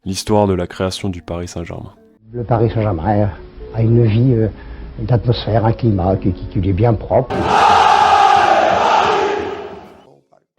l'histoire de la création du Paris Saint-Germain. Le Paris Saint-Germain a une vie, une atmosphère, un climat qui lui est bien propre.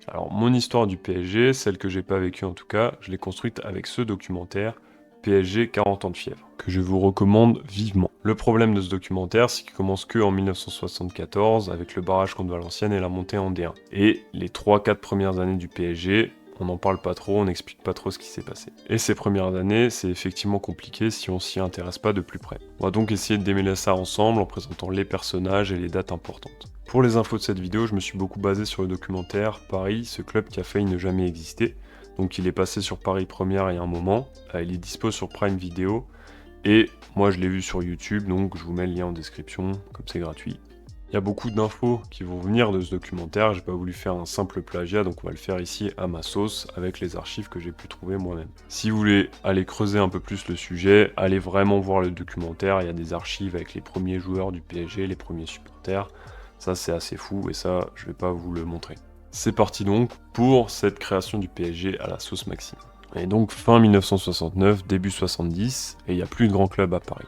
Alors mon histoire du PSG, celle que j'ai pas vécue en tout cas, je l'ai construite avec ce documentaire PSG 40 ans de fièvre, que je vous recommande vivement. Le problème de ce documentaire, c'est qu'il commence que en 1974 avec le barrage contre Valenciennes et la montée en D1. Et les 3-4 premières années du PSG, on n'en parle pas trop, on n'explique pas trop ce qui s'est passé. Et ces premières années, c'est effectivement compliqué si on s'y intéresse pas de plus près. On va donc essayer de démêler ça ensemble en présentant les personnages et les dates importantes. Pour les infos de cette vidéo, je me suis beaucoup basé sur le documentaire Paris, ce club qui a failli ne jamais exister. Donc il est passé sur Paris Première il y a un moment, il est dispo sur Prime Video, et moi je l'ai vu sur YouTube, donc je vous mets le lien en description, comme c'est gratuit. Il y a beaucoup d'infos qui vont venir de ce documentaire, j'ai pas voulu faire un simple plagiat, donc on va le faire ici à ma sauce, avec les archives que j'ai pu trouver moi-même. Si vous voulez aller creuser un peu plus le sujet, allez vraiment voir le documentaire, il y a des archives avec les premiers joueurs du PSG, les premiers supporters, ça c'est assez fou, et ça je vais pas vous le montrer. C'est parti donc pour cette création du PSG à la sauce Maxime. Et donc fin 1969, début 70, et il n'y a plus de grands clubs à Paris.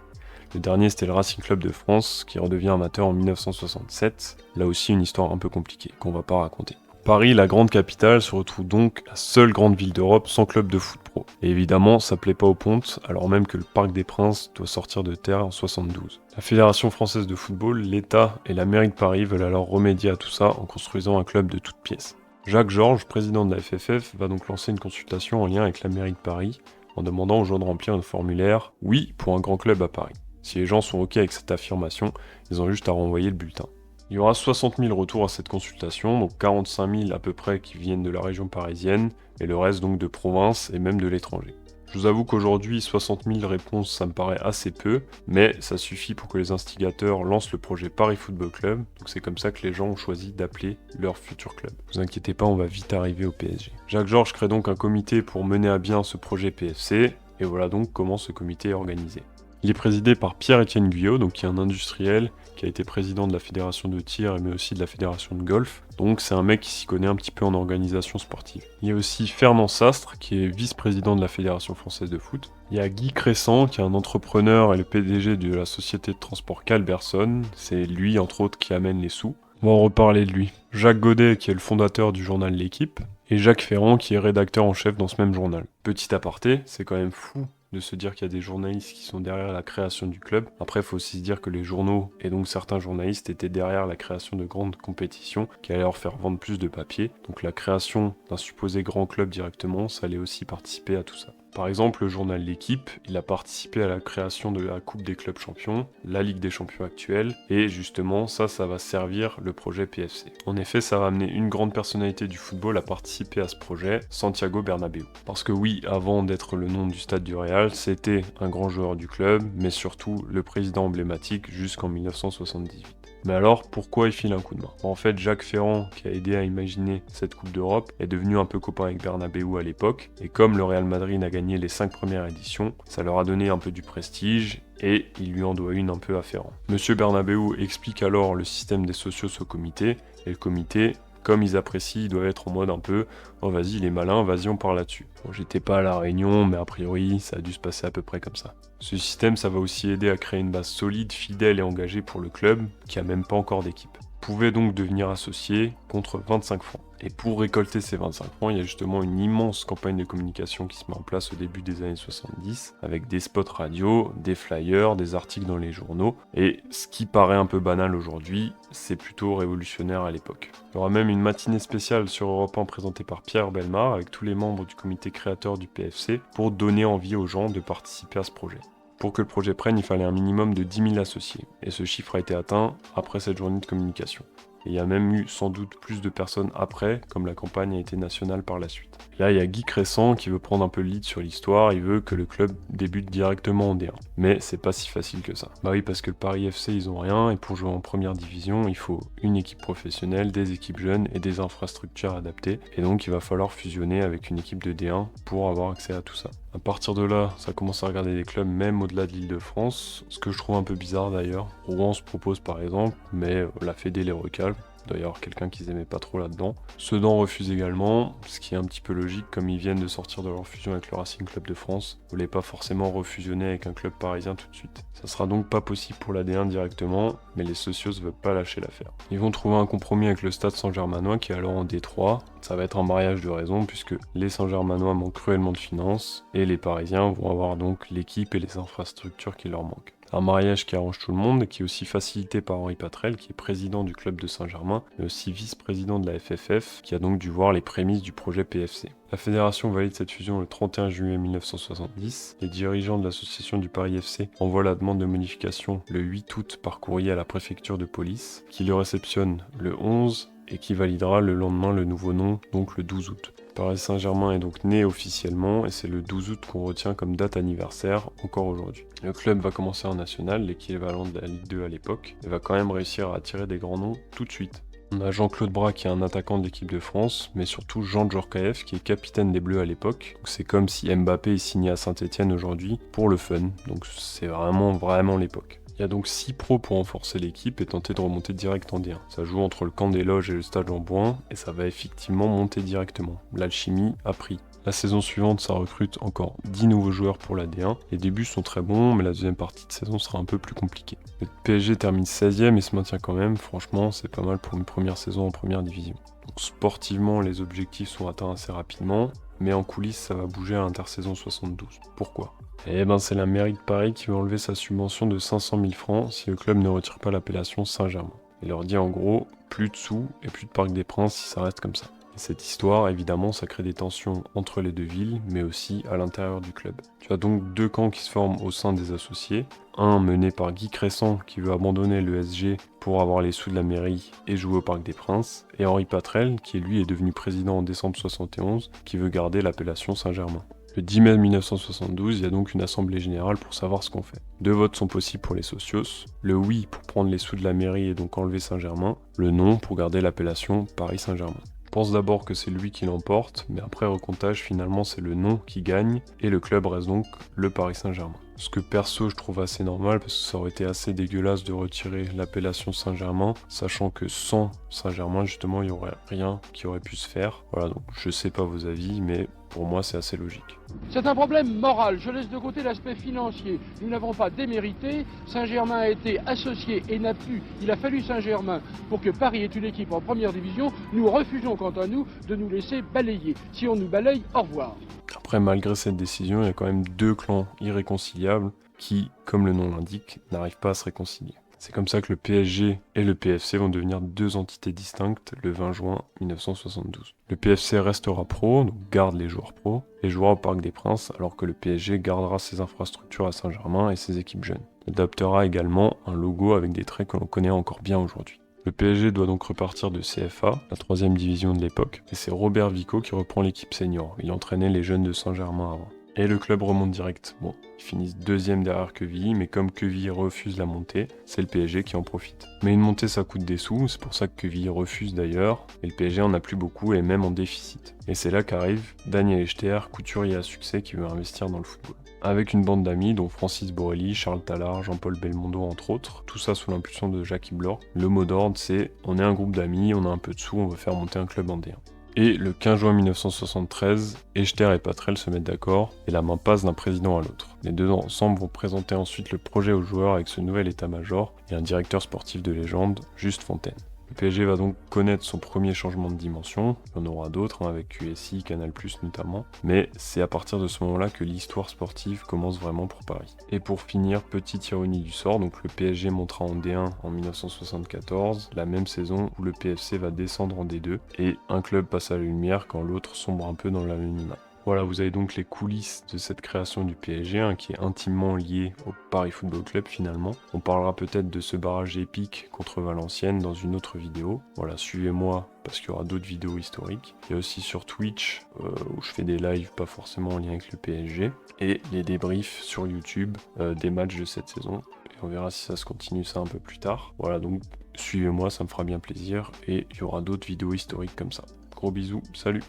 Le dernier c'était le Racing Club de France qui redevient amateur en 1967, là aussi une histoire un peu compliquée qu'on va pas raconter. Paris, la grande capitale, se retrouve donc la seule grande ville d'Europe sans club de foot pro. Et évidemment, ça plaît pas aux pontes, alors même que le Parc des Princes doit sortir de terre en 72. La Fédération française de football, l'État et la mairie de Paris veulent alors remédier à tout ça en construisant un club de toutes pièces. Jacques Georges, président de la FFF, va donc lancer une consultation en lien avec la mairie de Paris en demandant aux gens de remplir un formulaire « Oui pour un grand club à Paris ». Si les gens sont OK avec cette affirmation, ils ont juste à renvoyer le bulletin. Il y aura 60 000 retours à cette consultation, donc 45 000 à peu près qui viennent de la région parisienne, et le reste donc de province et même de l'étranger. Je vous avoue qu'aujourd'hui, 60 000 réponses, ça me paraît assez peu, mais ça suffit pour que les instigateurs lancent le projet Paris Football Club, donc c'est comme ça que les gens ont choisi d'appeler leur futur club. Ne vous inquiétez pas, on va vite arriver au PSG. Jacques Georges crée donc un comité pour mener à bien ce projet PFC, et voilà donc comment ce comité est organisé. Il est présidé par Pierre-Étienne Guyot, donc qui est un industriel, qui a été président de la fédération de tir, mais aussi de la fédération de golf. Donc c'est un mec qui s'y connaît un petit peu en organisation sportive. Il y a aussi Fernand Sastre, qui est vice-président de la Fédération française de foot. Il y a Guy Crescent, qui est un entrepreneur et le PDG de la société de transport Calberson. C'est lui, entre autres, qui amène les sous. On va en reparler de lui. Jacques Godet, qui est le fondateur du journal L'Équipe. Et Jacques Ferrand, qui est rédacteur en chef dans ce même journal. Petit aparté, c'est quand même fou de se dire qu'il y a des journalistes qui sont derrière la création du club. Après, il faut aussi se dire que les journaux, et donc certains journalistes, étaient derrière la création de grandes compétitions qui allaient leur faire vendre plus de papier. Donc la création d'un supposé grand club directement, ça allait aussi participer à tout ça. Par exemple, le journal L'Équipe, il a participé à la création de la Coupe des clubs champions, la Ligue des champions actuelle, et justement, ça va servir le projet PFC. En effet, ça va amener une grande personnalité du football à participer à ce projet, Santiago Bernabéu. Parce que oui, avant d'être le nom du stade du Real, c'était un grand joueur du club, mais surtout le président emblématique jusqu'en 1978. Mais alors, pourquoi il file un coup de main? En fait, Jacques Ferrand, qui a aidé à imaginer cette Coupe d'Europe, est devenu un peu copain avec Bernabéu à l'époque, et comme le Real Madrid a gagné les 5 premières éditions, ça leur a donné un peu du prestige, et il lui en doit une un peu à Ferrand. Monsieur Bernabéu explique alors le système des socios au comité, et le comité, comme ils apprécient, ils doivent être en mode un peu « Oh vas-y, il est malin, vas-y on parle là-dessus ». Bon, j'étais pas à la réunion, mais a priori, ça a dû se passer à peu près comme ça. Ce système, ça va aussi aider à créer une base solide, fidèle et engagée pour le club, qui a même pas encore d'équipe. Vous pouvez donc devenir associé contre 25 francs. Et pour récolter ces 25 francs, il y a justement une immense campagne de communication qui se met en place au début des années 70, avec des spots radio, des flyers, des articles dans les journaux, et ce qui paraît un peu banal aujourd'hui, c'est plutôt révolutionnaire à l'époque. Il y aura même une matinée spéciale sur Europe 1 présentée par Pierre Bellemare, avec tous les membres du comité créateur du PFC, pour donner envie aux gens de participer à ce projet. Pour que le projet prenne, il fallait un minimum de 10 000 associés, et ce chiffre a été atteint après cette journée de communication. Et il y a même eu sans doute plus de personnes après, comme la campagne a été nationale par la suite. Et là, il y a Guy Crescent qui veut prendre un peu le lead sur l'histoire, il veut que le club débute directement en D1. Mais c'est pas si facile que ça. Bah oui, parce que le Paris FC, ils ont rien, et pour jouer en première division, il faut une équipe professionnelle, des équipes jeunes et des infrastructures adaptées. Et donc, il va falloir fusionner avec une équipe de D1 pour avoir accès à tout ça. À partir de là, ça commence à regarder des clubs même au-delà de l'Île-de-France, ce que je trouve un peu bizarre d'ailleurs. Rouen se propose par exemple, mais la Fédé les recale. d'ailleurs quelqu'un qu'ils aimaient pas trop là-dedans. Sedan refuse également, ce qui est un petit peu logique comme ils viennent de sortir de leur fusion avec le Racing Club de France. Ils voulaient pas forcément refusionner avec un club parisien tout de suite. Ça sera donc pas possible pour la D1 directement, mais les socios veulent pas lâcher l'affaire. Ils vont trouver un compromis avec le Stade Saint-Germanois qui est alors en D3. Ça va être un mariage de raison puisque les Saint-Germanois manquent cruellement de finances et les Parisiens vont avoir donc l'équipe et les infrastructures qui leur manquent. Un mariage qui arrange tout le monde et qui est aussi facilité par Henri Patrel, qui est président du club de Saint-Germain, mais aussi vice-président de la FFF, qui a donc dû voir les prémices du projet PFC. La fédération valide cette fusion le 31 juillet 1970. Les dirigeants de l'association du Paris FC envoient la demande de modification le 8 août par courrier à la préfecture de police, qui le réceptionne le 11 et qui validera le lendemain le nouveau nom, donc le 12 août. Paris Saint-Germain est donc né officiellement et c'est le 12 août qu'on retient comme date anniversaire encore aujourd'hui. Le club va commencer en national, l'équivalent de la Ligue 2 à l'époque, et va quand même réussir à attirer des grands noms tout de suite. On a Jean-Claude Bras qui est un attaquant de l'équipe de France, mais surtout Jean Djorkaeff qui est capitaine des Bleus à l'époque. C'est comme si Mbappé est signé à Saint-Etienne aujourd'hui pour le fun, donc c'est vraiment l'époque. Il y a donc 6 pros pour renforcer l'équipe et tenter de remonter direct en D1. Ça joue entre le camp des loges et le stade Lamboin, et ça va effectivement monter directement. L'alchimie a pris. La saison suivante, ça recrute encore 10 nouveaux joueurs pour la D1. Les débuts sont très bons, mais la deuxième partie de saison sera un peu plus compliquée. Le PSG termine 16ème et se maintient quand même. Franchement, c'est pas mal pour une première saison en première division. Donc, sportivement, les objectifs sont atteints assez rapidement, mais en coulisses, ça va bouger à l'intersaison 72. Pourquoi ? Eh ben, c'est la mairie de Paris qui veut enlever sa subvention de 500 000 francs si le club ne retire pas l'appellation Saint-Germain. Il leur dit en gros, plus de sous et plus de Parc des Princes si ça reste comme ça. Et cette histoire, évidemment, ça crée des tensions entre les deux villes, mais aussi à l'intérieur du club. Tu as donc deux camps qui se forment au sein des associés. Un mené par Guy Crescent qui veut abandonner le SG pour avoir les sous de la mairie et jouer au Parc des Princes. Et Henri Patrel, qui lui est devenu président en décembre 71, qui veut garder l'appellation Saint-Germain. Le 10 mai 1972, il y a donc une assemblée générale pour savoir ce qu'on fait. 2 votes sont possibles pour les socios. Le oui pour prendre les sous de la mairie et donc enlever Saint-Germain. Le non pour garder l'appellation Paris Saint-Germain. Je pense d'abord que c'est lui qui l'emporte, mais après recomptage, finalement c'est le non qui gagne, et le club reste donc le Paris Saint-Germain. Ce que perso je trouve assez normal, parce que ça aurait été assez dégueulasse de retirer l'appellation Saint-Germain, sachant que sans Saint-Germain justement il n'y aurait rien qui aurait pu se faire. Voilà, donc je sais pas vos avis, mais pour moi c'est assez logique. C'est un problème moral, je laisse de côté l'aspect financier. Nous n'avons pas démérité, Saint-Germain a été associé et n'a pu, il a fallu Saint-Germain pour que Paris ait une équipe en première division. Nous refusons quant à nous de nous laisser balayer. Si on nous balaye, au revoir. Après, malgré cette décision, il y a quand même 2 clans irréconciliables qui, comme le nom l'indique, n'arrivent pas à se réconcilier. C'est comme ça que le PSG et le PFC vont devenir 2 entités distinctes le 20 juin 1972. Le PFC restera pro, donc garde les joueurs pro, et jouera au Parc des Princes, alors que le PSG gardera ses infrastructures à Saint-Germain et ses équipes jeunes. Il adaptera également un logo avec des traits que l'on connaît encore bien aujourd'hui. Le PSG doit donc repartir de CFA, la 3ème division de l'époque, et c'est Robert Vico qui reprend l'équipe senior. Il entraînait les jeunes de Saint-Germain avant. Et le club remonte direct. Bon, ils finissent 2ème derrière Quevilly, mais comme Quevilly refuse la montée, c'est le PSG qui en profite. Mais une montée ça coûte des sous, c'est pour ça que Quevilly refuse d'ailleurs, et le PSG en a plus beaucoup et même en déficit. Et c'est là qu'arrive Daniel Echter, couturier à succès qui veut investir dans le football. Avec une bande d'amis dont Francis Borelli, Charles Tallard, Jean-Paul Belmondo entre autres, tout ça sous l'impulsion de Jacques Iblor. Le mot d'ordre c'est on est un groupe d'amis, on a un peu de sous, on veut faire monter un club en D1. Et le 15 juin 1973, Echter et Patrel se mettent d'accord et la main passe d'un président à l'autre. Les deux ensemble vont présenter ensuite le projet aux joueurs avec ce nouvel état-major et un directeur sportif de légende, Juste Fontaine. Le PSG va donc connaître son premier changement de dimension, il y en aura d'autres avec QSI, Canal+, notamment, mais c'est à partir de ce moment-là que l'histoire sportive commence vraiment pour Paris. Et pour finir, petite ironie du sort, donc le PSG montera en D1 en 1974, la même saison où le PFC va descendre en D2, et un club passe à la lumière quand l'autre sombre un peu dans l'anonymat. Voilà, vous avez donc les coulisses de cette création du PSG, qui est intimement liée au Paris Football Club finalement. On parlera peut-être de ce barrage épique contre Valenciennes dans une autre vidéo. Voilà, suivez-moi parce qu'il y aura d'autres vidéos historiques. Il y a aussi sur Twitch où je fais des lives pas forcément en lien avec le PSG. Et les débriefs sur YouTube des matchs de cette saison. Et on verra si ça se continue ça un peu plus tard. Voilà, donc suivez-moi, ça me fera bien plaisir. Et il y aura d'autres vidéos historiques comme ça. Gros bisous, salut!